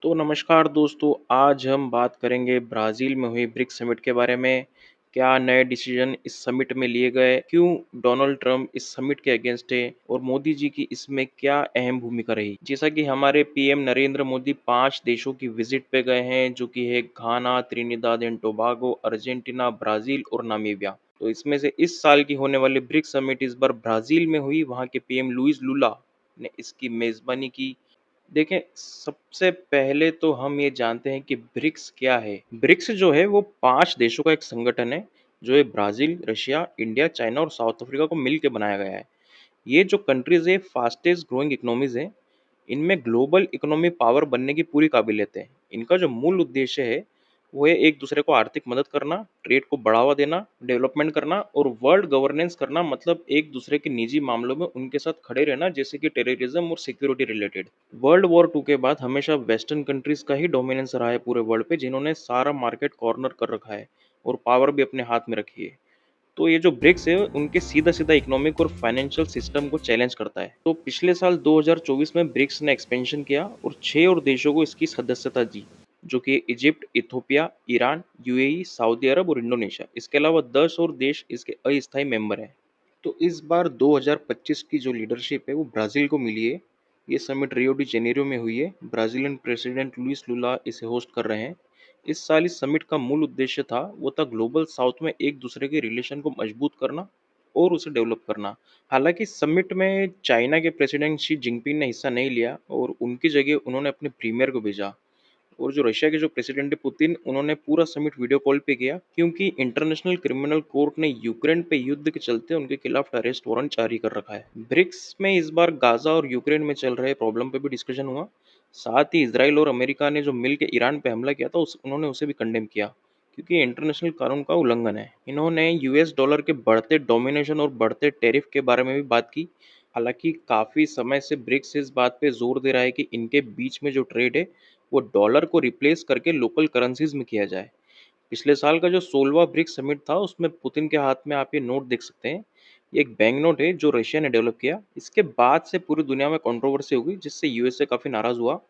तो नमस्कार दोस्तों, आज हम बात करेंगे ब्राज़ील में हुई ब्रिक्स समिट के बारे में। क्या नए डिसीजन इस समिट में लिए गए? क्यों डोनाल्ड ट्रंप इस समिट के अगेंस्ट है? और मोदी जी की इसमें क्या अहम भूमिका रही? जैसा कि हमारे पीएम नरेंद्र मोदी 5 देशों की विजिट पे गए हैं, जो कि है Ghana, Trinidad and Tobago, Argentina, Brazil और नामीबिया। तो इसमें से इस साल की होने वाली ब्रिक्स समिट इस बार ब्राज़ील में हुई। वहाँ के पीएम लुइस लुला ने इसकी मेज़बानी की। देखें, सबसे पहले तो हम ये जानते हैं कि ब्रिक्स क्या है। ब्रिक्स जो है वो 5 देशों का एक संगठन है, जो ये ब्राज़ील, रशिया, इंडिया, चाइना और साउथ अफ्रीका को मिल के बनाया गया है। ये जो कंट्रीज़ है फास्टेस्ट ग्रोइंग इकोनॉमीज़ हैं। इनमें ग्लोबल इकोनॉमी पावर बनने की पूरी काबिलियत है। इनका जो मूल उद्देश्य है, वो है एक दूसरे को आर्थिक मदद करना, ट्रेड को बढ़ावा देना, डेवलपमेंट करना और वर्ल्ड गवर्नेंस करना, मतलब एक दूसरे के निजी मामलों में उनके साथ खड़े रहना, जैसे कि टेररिज्म और सिक्योरिटी रिलेटेड। वर्ल्ड वॉर 2 के बाद हमेशा वेस्टर्न कंट्रीज का ही डोमिनेंस रहा है पूरे वर्ल्ड पे, जिन्होंने सारा मार्केट कॉर्नर कर रखा है और पावर भी अपने हाथ में रखी है। तो ये जो ब्रिक्स है, उनके सीधा-सीधा इकोनॉमिक और फाइनेंशियल सिस्टम को चैलेंज करता है। तो पिछले साल 2024 में ब्रिक्स ने एक्सपेंशन किया और 6 और देशों को इसकी सदस्यता दी, जो कि Egypt, Ethiopia, Iran, UAE, Saudi Arab और इंडोनेशिया। इसके अलावा 10 और देश इसके अस्थायी मेंबर हैं। तो इस बार 2025 की जो लीडरशिप है वो ब्राज़ील को मिली है। ये समिट रियो डी जेनेरियो में हुई है। ब्राज़ीलियन प्रेसिडेंट लुइस लुला इसे होस्ट कर रहे हैं। इस साल इस समिट का मूल उद्देश्य था, वो था ग्लोबल साउथ में एक दूसरे के रिलेशन को मजबूत करना और उसे डेवलप करना। हालांकि समिट में चाइना के प्रेसिडेंट शी जिनपिंग ने हिस्सा नहीं लिया और उनकी जगह उन्होंने अपने प्रीमियर को भेजा। और जो रशिया के जो प्रेसिडेंट है पुतिन, उन्होंने पूरा समिट वीडियो कॉल पे किया, क्योंकि इंटरनेशनल क्रिमिनल कोर्ट ने यूक्रेन पे युद्ध के चलते उनके खिलाफ अरेस्ट वारंट जारी कर रखा है। ब्रिक्स में इस बार गाजा और यूक्रेन में चल रहे प्रॉब्लम पे भी डिस्कशन हुआ। साथ ही इसराइल और अमेरिका ने जो मिल के ईरान पे हमला किया था, उन्होंने उसे भी कंडेम किया, क्योंकि इंटरनेशनल कानून का उल्लंघन है। इन्होंने यूएस डॉलर के बढ़ते डोमिनेशन और बढ़ते टैरिफ के बारे में भी बात की। हालांकि काफ़ी समय से ब्रिक्स इस बात पे जोर दे रहा है कि इनके बीच में जो ट्रेड है, वो डॉलर को रिप्लेस करके लोकल करेंसीज में किया जाए। पिछले साल का जो 16वां ब्रिक्स समिट था, उसमें पुतिन के हाथ में आप ये नोट देख सकते हैं। ये एक बैंक नोट है जो रशिया ने डेवलप किया। इसके बाद से पूरी दुनिया में कंट्रोवर्सी हुई, जिससे यूएसए काफ़ी नाराज़ हुआ।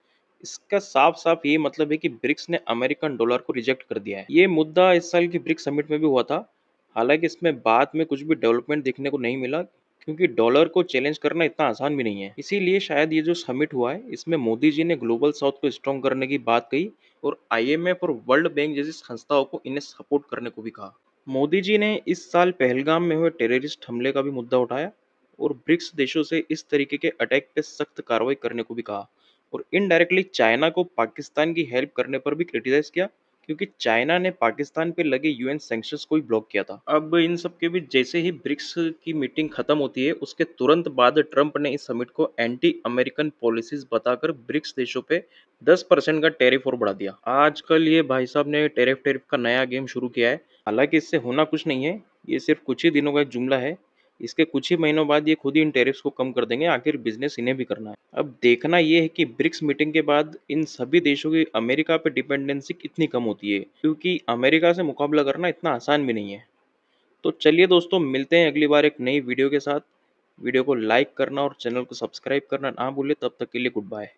इसका साफ साफ ये मतलब है कि ब्रिक्स ने अमेरिकन डॉलर को रिजेक्ट कर दिया है। ये मुद्दा इस साल की ब्रिक्स समिट में भी हुआ था। हालांकि इसमें बाद में कुछ भी डेवलपमेंट देखने को नहीं मिला, क्योंकि डॉलर को चैलेंज करना इतना आसान भी नहीं है। इसीलिए शायद ये जो समिट हुआ है, इसमें मोदी जी ने ग्लोबल साउथ को स्ट्रॉन्ग करने की बात कही और आईएमएफ और वर्ल्ड बैंक जैसी संस्थाओं को इन्हें सपोर्ट करने को भी कहा। मोदी जी ने इस साल पहलगाम में हुए टेररिस्ट हमले का भी मुद्दा उठाया और ब्रिक्स देशों से इस तरीके के अटैक पे सख्त कार्रवाई करने को भी कहा। और इनडायरेक्टली चाइना को पाकिस्तान की हेल्प करने पर भी क्रिटिसाइज किया, क्योंकि चाइना ने पाकिस्तान पे लगे यूएन सैंक्शंस को ही ब्लॉक किया था। अब इन सब के बीच जैसे ही ब्रिक्स की मीटिंग खत्म होती है, उसके तुरंत बाद ट्रंप ने इस समिट को एंटी अमेरिकन पॉलिसीज बताकर ब्रिक्स देशों पे 10% का टैरिफ और बढ़ा दिया। आजकल ये भाई साहब ने टैरिफ टैरिफ का नया गेम शुरू किया है। हालांकि इससे होना कुछ नहीं है, ये सिर्फ कुछ ही दिनों का एक जुमला है। इसके कुछ ही महीनों बाद ये खुद ही इन टैरिफ्स को कम कर देंगे, आखिर बिजनेस इन्हें भी करना है। अब देखना ये है कि ब्रिक्स मीटिंग के बाद इन सभी देशों की अमेरिका पे डिपेंडेंसी कितनी कम होती है, क्योंकि अमेरिका से मुकाबला करना इतना आसान भी नहीं है। तो चलिए दोस्तों, मिलते हैं अगली बार एक नई वीडियो के साथ। वीडियो को लाइक करना और चैनल को सब्सक्राइब करना ना भूलें। तब तक के लिए गुड बाय।